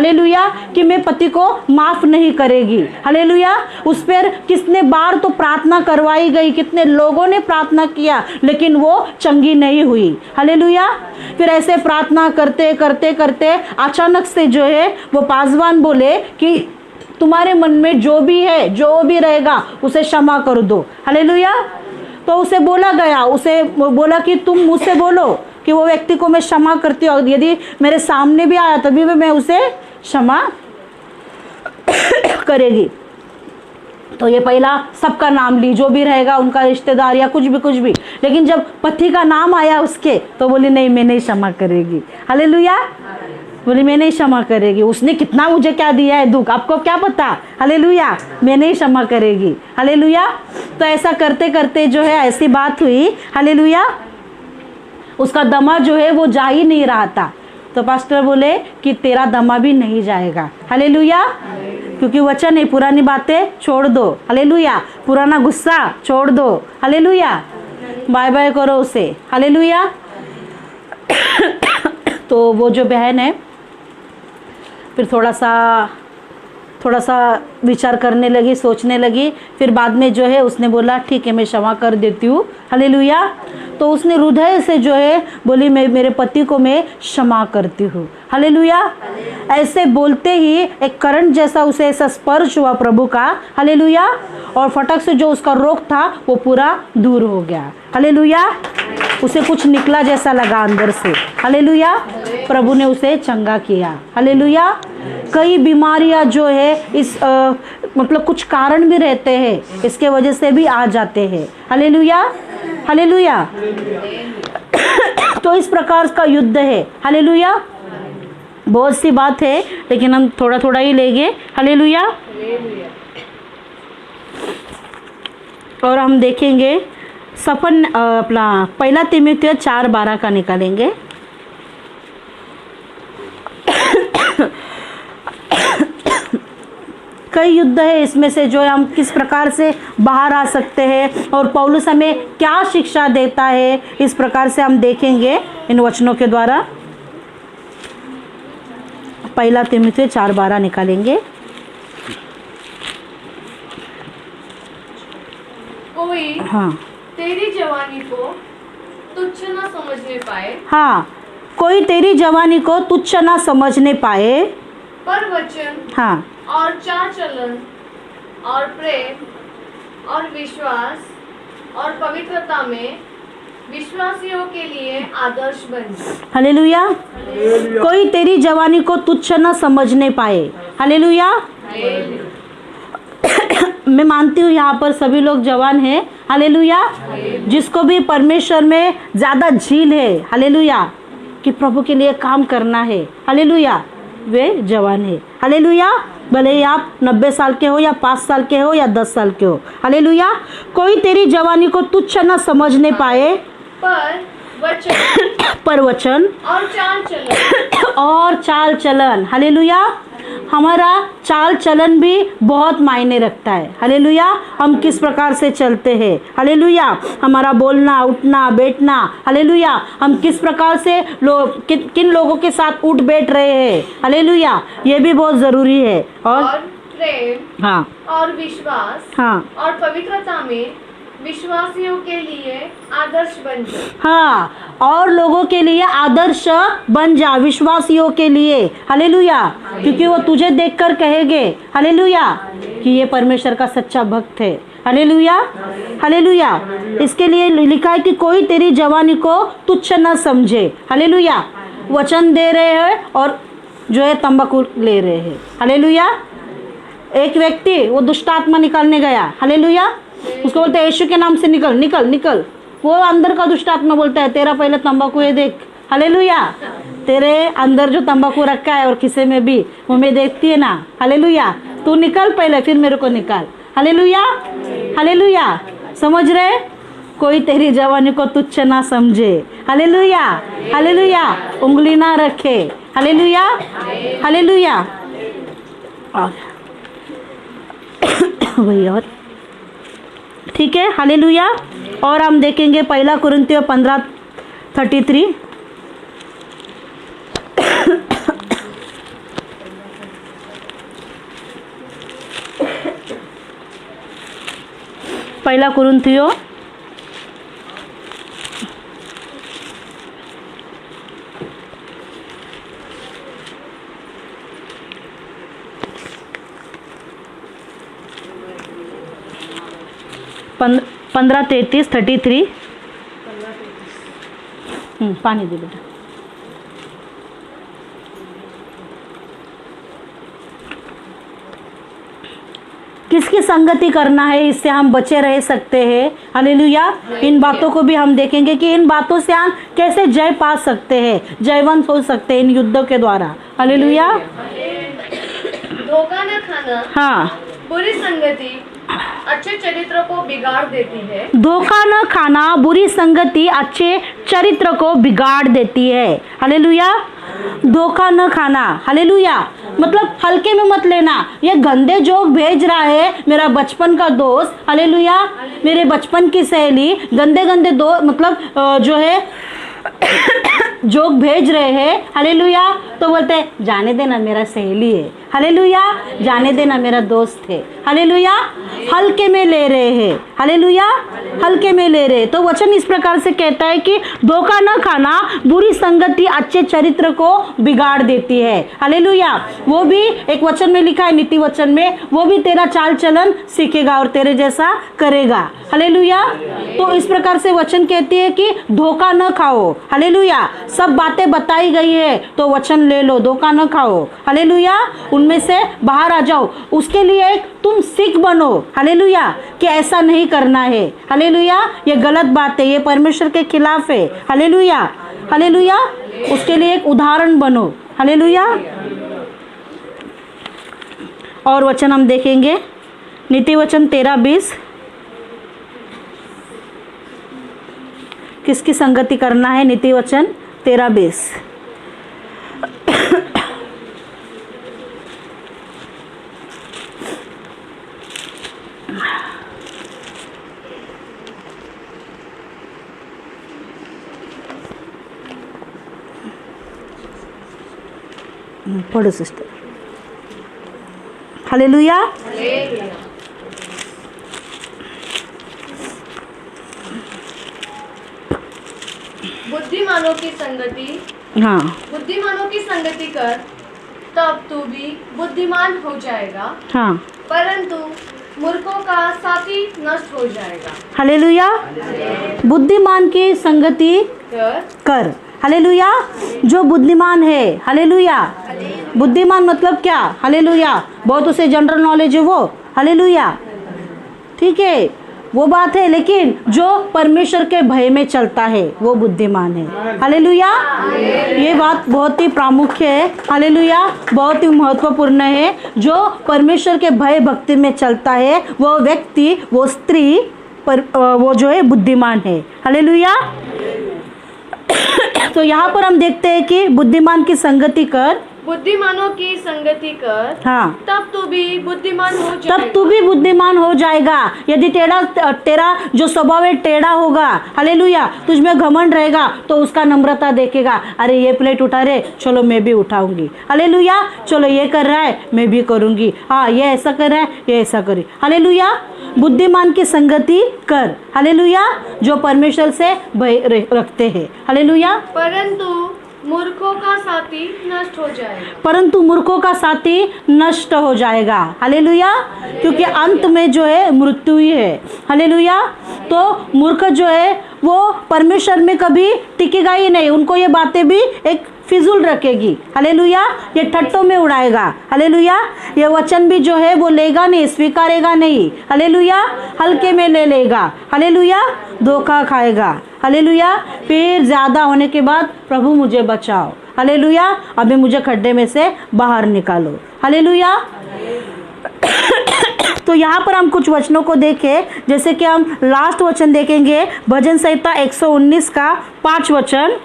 Hallelujah, कि मैं पति को माफ नहीं करेगी। हालेलुया, उस पर कितने बार तो प्रार्थना करवाई गई, कितने लोगों ने प्रार्थना किया, लेकिन वो चंगी नहीं हुई। हालेलुया, फिर ऐसे प्रार्थना करते करते करते अचानक से जो है वो पासवान बोले कि तुम्हारे मन में जो भी है, जो भी रहेगा, उसे क्षमा कर दो। हालेलुया, तो उसे बोला गया, उसे बोला कि तुम मुझसे बोलो कि वो व्यक्ति को मैं क्षमा करती हूँ, यदि मेरे सामने भी आया तभी भी मैं उसे क्षमा करेगी। तो ये पहला सबका नाम ली, जो भी रहेगा उनका रिश्तेदार या कुछ भी, लेकिन जब पति का नाम आया उसके, तो बोली नहीं, मैं नहीं क्षमा करेगी। हालेलुया, बोली मैं नहीं क्षमा करेगी। उसने कितना मुझे क्या दिया है दुख, आपको क्या पता। हालेलुया, मैं नहीं क्षमा करेगी। हालेलुया, तो ऐसा करते करते जो है ऐसी बात हुई। हालेलुया, उसका दमा जो है वो जा ही नहीं रहा था। तो पास्टर बोले कि तेरा दमा भी नहीं जाएगा। हालेलुया, क्योंकि वचन है, पुरानी बातें छोड़ दो। हालेलुया, पुराना गुस्सा छोड़ दो। हालेलुया, बाय बाय करो उसे। हालेलुया, तो वो जो बहन है फिर थोड़ा सा विचार करने लगी, सोचने लगी। फिर बाद में जो है उसने बोला ठीक है, मैं क्षमा कर देती हूँ। हालेलुया, तो उसने हृदय से जो है बोली मैं मेरे पति को मैं क्षमा करती हूँ। हालेलुया, ऐसे बोलते ही एक करंट जैसा उसे ऐसा स्पर्श हुआ प्रभु का। हालेलुया, और फटक से जो उसका रोग था वो पूरा दूर हो गया। हालेलुया, उसे कुछ निकला जैसा लगा अंदर से। हालेलुया, प्रभु ने उसे चंगा किया। हालेलुया, कई बीमारियां जो है इस मतलब कुछ कारण भी रहते हैं, इसके वजह से भी आ जाते हैं। हालेलुया, हालेलुया, तो इस प्रकार का युद्ध है। हालेलुया, बहुत सी बात है लेकिन हम थोड़ा थोड़ा ही लेंगे। हालेलुया, और हम देखेंगे सफन अपना पहला तीमुथियुस 4:12 का निकालेंगे। कई युद्ध है इसमें से जो हम किस प्रकार से बाहर आ सकते हैं और पौलुस हमें क्या शिक्षा देता है, इस प्रकार से हम देखेंगे इन वचनों के द्वारा। पहला तीमुथियुस 4:12 निकालेंगे। कोई हाँ, तेरी जवानी को तुच्छ न समझने पाए, हाँ, कोई तेरी जवानी को तुच्छ ना समझने पाए, पर वचन हाँ, और चाल चलन और प्रेम और विश्वास और पवित्रता में विश्वासियों के लिए आदर्श बन जाए। हालेलुया, कोई तेरी जवानी को तुच्छ न समझने पाए। हालेलुया, मैं मानती हूँ यहाँ पर सभी लोग जवान हैं। हालेलुया, जिसको भी परमेश्वर में ज़्यादा झील है, हालेलुया, कि प्रभु के लिए काम करना है, हालेलुया, वे जवान है। हालेलुया, भले ही आप 90 साल के हो या 5 साल के हो या 10 साल के हो। हालेलुया, कोई तेरी जवानी को तुच्छ न समझने पाए, पर वचन और चाल चलन। हालेलुया, हमारा चाल चलन भी बहुत मायने रखता है। हालेलुया, हम किस प्रकार से चलते हैं। हालेलुया, हमारा बोलना, उठना, बैठना। हालेलुया, हम किस प्रकार से किन लोगों के साथ उठ बैठ रहे हैं। हालेलुया, ये भी बहुत ज़रूरी है। और प्रेम, हाँ, और विश्वास, हाँ, और पवित्रता में विश्वासियों के लिए आदर्श बन जा। हाँ, और लोगों के लिए आदर्श बन जा, विश्वासियों के लिए। हालेलुया, क्योंकि वो तुझे देखकर कहेंगे, हालेलुया, कि ये परमेश्वर का सच्चा भक्त है। हालेलुया, हालेलुया, इसके लिए लिखा है कि कोई तेरी जवानी को तुच्छ न समझे। हालेलुया, वचन दे रहे हैं और जो है तंबाकू ले रहे हैं। हालेलुया, एक व्यक्ति वो दुष्ट आत्मा निकालने गया। हालेलुया, उसको बोलते हैं यीशु के नाम से निकल निकल निकल। वो अंदर का दुष्ट आत्मा बोलता है तेरा पहले तंबाकू है देख। हालेलुया, तेरे अंदर जो तंबाकू रखा है और किसे में भी वो मैं देखती है ना। हालेलुया, तू निकल पहले फिर मेरे को निकाल। हालेलुया, हालेलुया, समझ रहे, कोई तेरी जवानी को तुच्छ ना समझे। हालेलुया, हालेलुया, उंगली ना रखे। हालेलुया, हालेलुया, और वही और ठीक है। हालेलुया, और हम देखेंगे पहला कुरिन्थियों 15:33। पहला कुरिन्थियों 15:33 पानी दे बेटा। किसकी संगति करना है, इससे हम बचे रह सकते हैं। हालेलुया। इन बातों को भी हम देखेंगे कि इन बातों से हम कैसे जय पा सकते हैं, जयवंत हो सकते हैं इन युद्धों के द्वारा। हालेलुया। धोखा न खाना, हाँ, बुरी संगति अच्छे चरित्र को बिगाड़ देती है। धोखा न खाना, बुरी संगति अच्छे चरित्र को बिगाड़ देती है। हालेलुया। धोखा न खाना, हालेलुया, मतलब हल्के में मत लेना। ये गंदे जोक भेज रहा है मेरा बचपन का दोस्त, हालेलुया, मेरे बचपन की सहेली, गंदे गंदे दो मतलब जो है जोक भेज रहे हैं, हालेलुया, तो बोलते हैं जाने देना मेरा सहेली है, हालेलुया, जाने देना मेरा दोस्त है, हालेलुया, हल्के में ले रहे हैं, हालेलुया, हल्के में ले रहे। तो वचन इस प्रकार से कहता है कि धोखा न खाना, बुरी संगति अच्छे चरित्र को बिगाड़ देती है। हालेलुया। वो भी एक वचन में लिखा है, नीति वचन में, वो भी तेरा चाल चलन सीखेगा और तेरे जैसा करेगा। हालेलुया। तो इस प्रकार से वचन कहती है कि धोखा न खाओ। हालेलुया। सब बातें बताई गई है तो वचन ले लो, धोखा न खाओ। हालेलुया। उनमें से बाहर आ जाओ। उसके लिए तुम सिख बनो, हालेलुया, कि ऐसा नहीं करना है। हालेलुया। ये गलत बात है, ये परमेश्वर के खिलाफ है। हालेलुया। हालेलुया। उसके लिए एक उदाहरण बनो। हालेलुया। और वचन हम देखेंगे, नीति वचन 13:20, किसकी संगति करना है। नीति वचन 13:20, पढ़ो सिस्टर। हालेलुया। बुद्धिमानों की संगति, हाँ, बुद्धिमानों की संगति कर, तब तू भी बुद्धिमान हो जाएगा, हाँ, परंतु मूर्खों का साथी नष्ट हो जाएगा। हालेलुया। बुद्धिमान की संगति कर, हालेलुया, जो बुद्धिमान है। हालेलुया। बुद्धिमान मतलब क्या, हालेलुया, बहुत उसे जनरल नॉलेज है वो, हालेलुया, ठीक है, वो बात है, लेकिन जो परमेश्वर के भय में चलता है वो बुद्धिमान है। हालेलुया। ये बात बहुत ही प्रामुख्य है, हालेलुया, बहुत ही महत्वपूर्ण है। जो परमेश्वर के भय भक्ति में चलता है वो व्यक्ति, वो स्त्री, वो जो है बुद्धिमान है। हालेलुया। तो यहाँ पर हम देखते हैं कि बुद्धिमान की संगति कर, बुद्धिमानों की संगति कर, हाँ, तब तू भी बुद्धिमान हो जाएगा। तब तू भी बुद्धिमान हो जाएगा। यदि तेरा जो स्वभाव है टेढ़ा होगा, हालेलुया, तुझमें घमंड रहेगा, तो उसका नम्रता देखेगा, अरे ये प्लेट उठा रहे, चलो मैं भी उठाऊंगी, हालेलुया, चलो ये कर रहा है मैं भी करूंगी, हाँ ये ऐसा कर रहा है ये ऐसा करे, हालेलुया। बुद्धिमान की संगति कर, हालेलुया, जो परमेश्वर से भय रखते हैं, हालेलुया। परंतु मूर्खों का साथी नष्ट हो जाएगा, परंतु मूर्खों का साथी नष्ट हो जाएगा, हालेलुया, क्योंकि अंत में जो है मृत्यु ही है, हालेलुया। तो मूर्ख जो है वो परमेश्वर में कभी टिकेगा ही नहीं, उनको ये बातें भी एक फिजूल रखेगी, हालेलुया, ये ठट्टों में उड़ाएगा, हालेलुया, ये वचन भी जो है वो लेगा नहीं, स्वीकारेगा नहीं, हालेलुया, हल्के में ले लेगा, हालेलुया, धोखा खाएगा, हालेलुया, फिर ज़्यादा होने के बाद प्रभु मुझे बचाओ, हालेलुया, अभी मुझे खड्डे में से बाहर निकालो, हालेलुया। तो यहाँ पर हम कुछ वचनों को देखें, जैसे कि हम लास्ट वचन देखेंगे, भजन संहिता 119 का 5 वचन।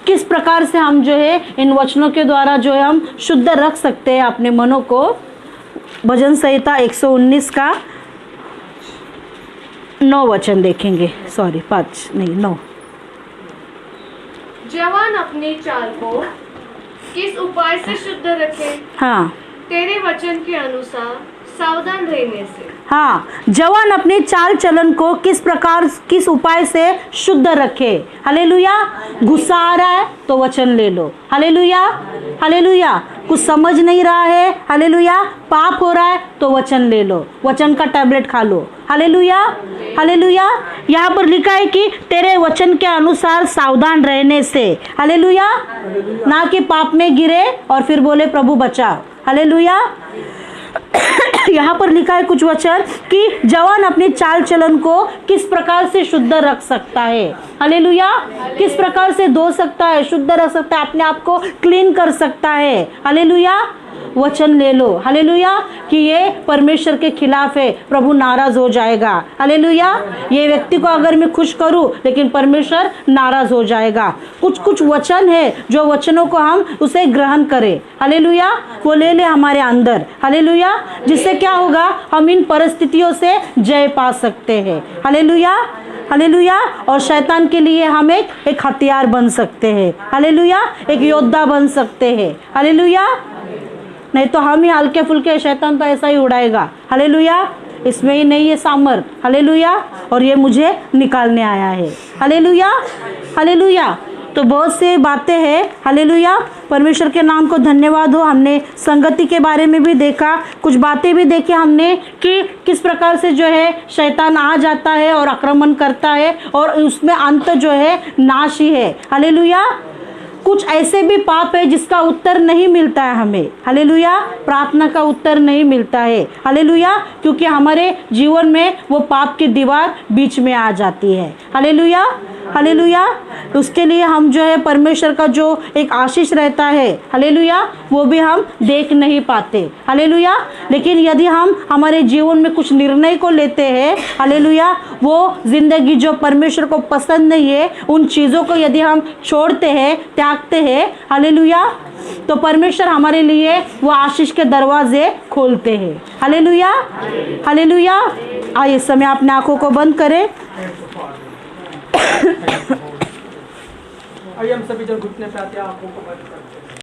किस प्रकार से हम जो है इन वचनों के द्वारा जो है हम शुद्ध रख सकते हैं अपने मनों को। भजन संहिता 119 का 9 वचन देखेंगे, सॉरी 5 नहीं 9। जवान अपनी चाल को किस उपाय से शुद्ध रखे, हाँ, तेरे वचन के अनुसार सावधान रहने से। हाँ, जवान अपने चाल चलन को किस उपाय से शुद्ध रखे। हालेलुया। गुस्सा आ रहा है तो वचन ले लो। Hallelujah, hallelujah. कुछ समझ नहीं रहा है, हालेलुया, पाप हो रहा है तो वचन ले लो, वचन का टैबलेट खा लो। Hallelujah, hallelujah. यहाँ पर लिखा है कि तेरे वचन के अनुसार सावधान रहने से, हालेलुया, ना कि पाप में गिरे और फिर बोले प्रभु बचाओ। हालेलुया। यहाँ पर लिखा है कुछ वचन कि जवान अपने चाल चलन को किस प्रकार से शुद्ध रख सकता है। हालेलुया। किस प्रकार से धो सकता है, शुद्ध रख सकता है, अपने आप को क्लीन कर सकता है। हालेलुया। वचन ले लो। हालेलुया। कि ये परमेश्वर के खिलाफ है, प्रभु नाराज हो जाएगा। हालेलुया। ये व्यक्ति को अगर मैं खुश करूं लेकिन परमेश्वर नाराज हो जाएगा। कुछ वचन है जो वचनों को हम उसे ग्रहण करें। हालेलुया। वो ले ले हमारे अंदर। हालेलुया। जिससे क्या होगा, हम इन परिस्थितियों से जय पा सकते हैं। Hallelujah, hallelujah. और शैतान के लिए हम एक हथियार बन सकते हैं। हालेलुया। एक योद्धा बन सकते हैं। हालेलुया। नहीं तो हम ही हल्के फुल्के, शैतान तो ऐसा ही उड़ाएगा। हालेलुया। इसमें ही नहीं है सामर्थ। हालेलुया। और ये मुझे निकालने आया है। Hallelujah, hallelujah. तो बहुत से बातें हैं। हालेलुया। परमेश्वर के नाम को धन्यवाद हो। हमने संगति के बारे में भी देखा, कुछ बातें भी देखी हमने कि किस प्रकार से जो है शैतान आ जाता है और आक्रमण करता है और उसमें अंत जो है नाश ही है। हालेलुया। कुछ ऐसे भी पाप है जिसका उत्तर नहीं मिलता है हमें। हालेलुया। प्रार्थना का उत्तर नहीं मिलता है। हालेलुया। क्योंकि हमारे जीवन में वो पाप की दीवार बीच में आ जाती है। Hallelujah, hallelujah. उसके लिए हम जो है परमेश्वर का जो एक आशीष रहता है, हालेलुया, वो भी हम देख नहीं पाते। हालेलुया। लेकिन यदि हम हमारे जीवन में कुछ निर्णय को लेते हैं, हालेलुया, वो जिंदगी जो परमेश्वर को पसंद नहीं है, उन चीज़ों को यदि हम छोड़ते हैं, त्यागते हैं, हालेलुया, तो परमेश्वर हमारे लिए वो आशीष के दरवाजे खोलते हैं। Hallelujah, hallelujah. आइए समय अपने आंखों को बंद करें। आइए हम सभी जन घुटने पे आते हैं, आंखों को बंद करते हैं।